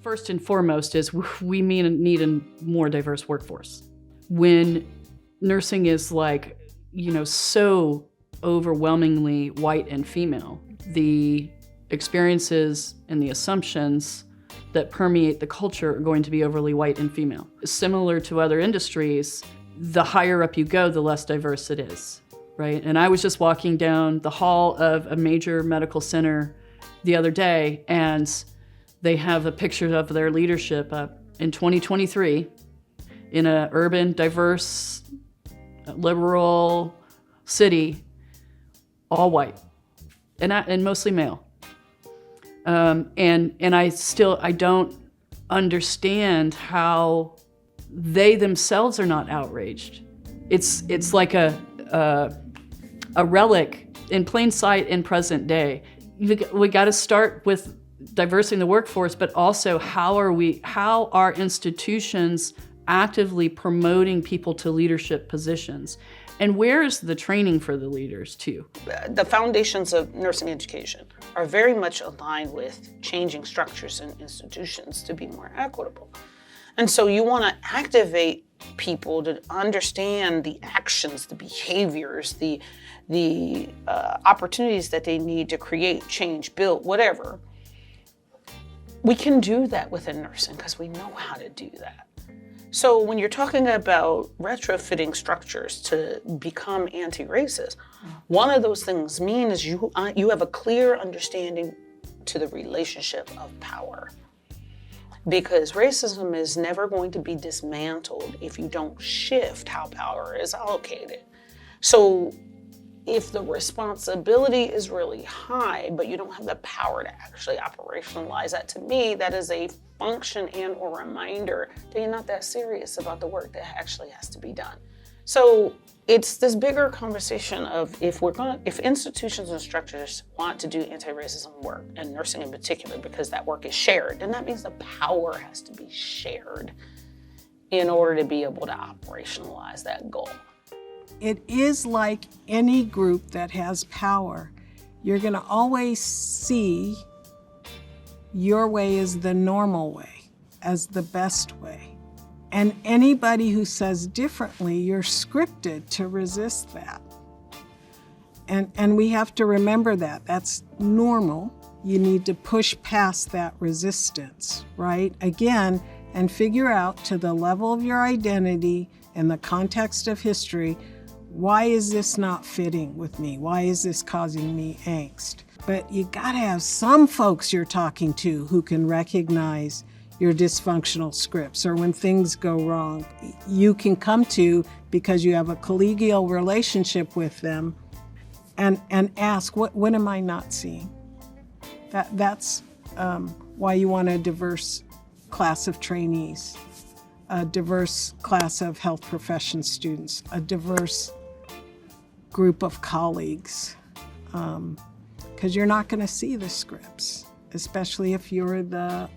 First and foremost is we need a more diverse workforce. When nursing is like, so overwhelmingly white and female, the experiences and the assumptions that permeate the culture are going to be overly white and female. Similar to other industries, the higher up you go, the less diverse it is, right? And I was just walking down the hall of a major medical center the other day, and they have a picture of their leadership up in 2023 in an urban, diverse, liberal city, all white, and mostly male. And I don't understand how they themselves are not outraged. It's like a relic in plain sight in present day. We got to start with diversity in the workforce, but also how are institutions actively promoting people to leadership positions? And where is the training for the leaders too? The foundations of nursing education are very much aligned with changing structures and institutions to be more equitable. And so you want to activate people to understand the actions, the behaviors, the opportunities that they need to create, change, build, whatever. We can do that within nursing because we know how to do that. So when you're talking about retrofitting structures to become anti-racist, one of those things is you have a clear understanding to the relationship of power. Because racism is never going to be dismantled if you don't shift how power is allocated. So if the responsibility is really high, but you don't have the power to actually operationalize that, to me, that is a function and or reminder that you're not that serious about the work that actually has to be done. So it's this bigger conversation of if institutions and structures want to do anti-racism work, and nursing in particular, because that work is shared, then that means the power has to be shared in order to be able to operationalize that goal. It is like any group that has power. You're going to always see your way as the normal way, as the best way. And anybody who says differently, you're scripted to resist that. And we have to remember that. That's normal. You need to push past that resistance, right? Again, and figure out to the level of your identity and the context of history, why is this not fitting with me? Why is this causing me angst? But you gotta have some folks you're talking to who can recognize your dysfunctional scripts, or when things go wrong, you can come to because you have a collegial relationship with them and ask, what am I not seeing? That's why you want a diverse class of trainees, a diverse class of health profession students, a diverse group of colleagues, because you're not going to see the scripts, especially if you're the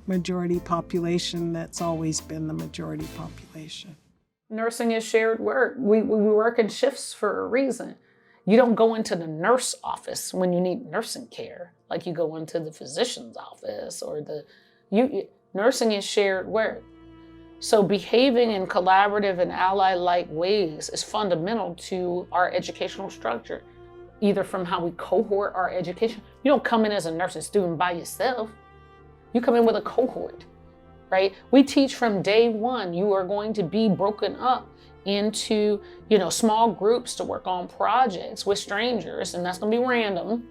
majority population that's always been the majority population. Nursing is shared work. We work in shifts for a reason. You don't go into the nurse office when you need nursing care, like you go into the physician's office or nursing is shared work. So behaving in collaborative and ally-like ways is fundamental to our educational structure, either from how we cohort our education. You don't come in as a nursing student by yourself. You come in with a cohort, right? We teach from day one. You are going to be broken up into, small groups to work on projects with strangers, and that's going to be random,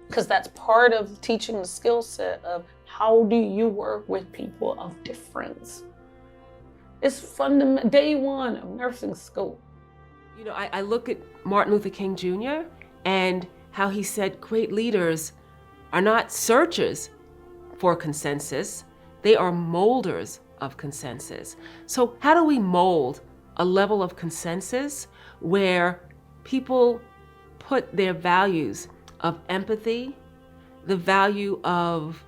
because that's part of teaching the skill set of how do you work with people of difference. It's fundamental, day one of nursing school. I look at Martin Luther King Jr. and how he said great leaders are not searchers for consensus, they are molders of consensus. So how do we mold a level of consensus where people put their values of empathy, the value of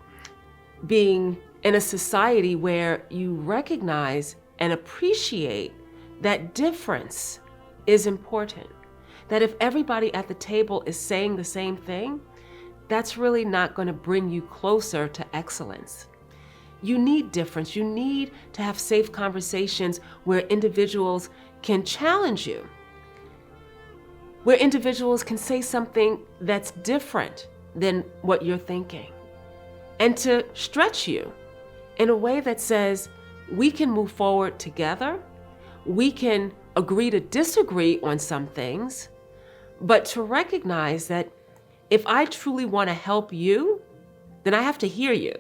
being in a society where you recognize and appreciate that difference is important. That if everybody at the table is saying the same thing, that's really not going to bring you closer to excellence. you need difference. You need to have safe conversations where individuals can challenge you, where individuals can say something that's different than what you're thinking, and to stretch you in a way that says, we can move forward together, we can agree to disagree on some things, but to recognize that if I truly want to help you, then I have to hear you,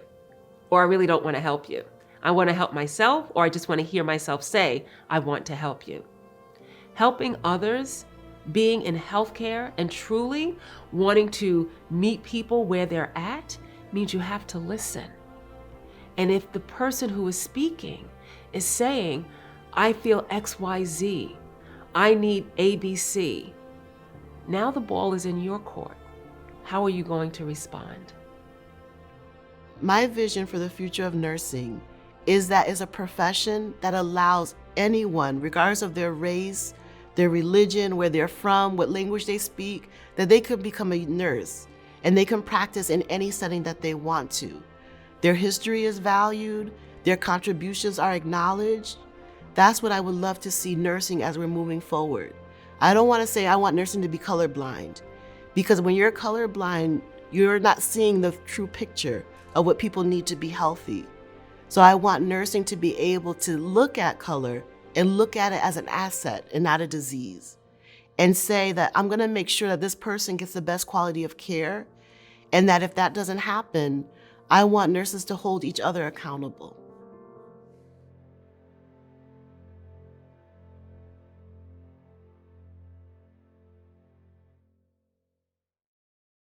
or I really don't want to help you. I want to help myself, or I just want to hear myself say, I want to help you. Helping others, being in healthcare, and truly wanting to meet people where they're at means you have to listen. And if the person who is speaking is saying, I feel XYZ, I need ABC, now the ball is in your court. How are you going to respond? My vision for the future of nursing is that it's a profession that allows anyone, regardless of their race, their religion, where they're from, what language they speak, that they could become a nurse and they can practice in any setting that they want to. Their history is valued, their contributions are acknowledged. That's what I would love to see nursing as we're moving forward. I don't want to say I want nursing to be colorblind, because when you're colorblind, you're not seeing the true picture of what people need to be healthy. So I want nursing to be able to look at color and look at it as an asset and not a disease, and say that I'm going to make sure that this person gets the best quality of care, and that if that doesn't happen, I want nurses to hold each other accountable.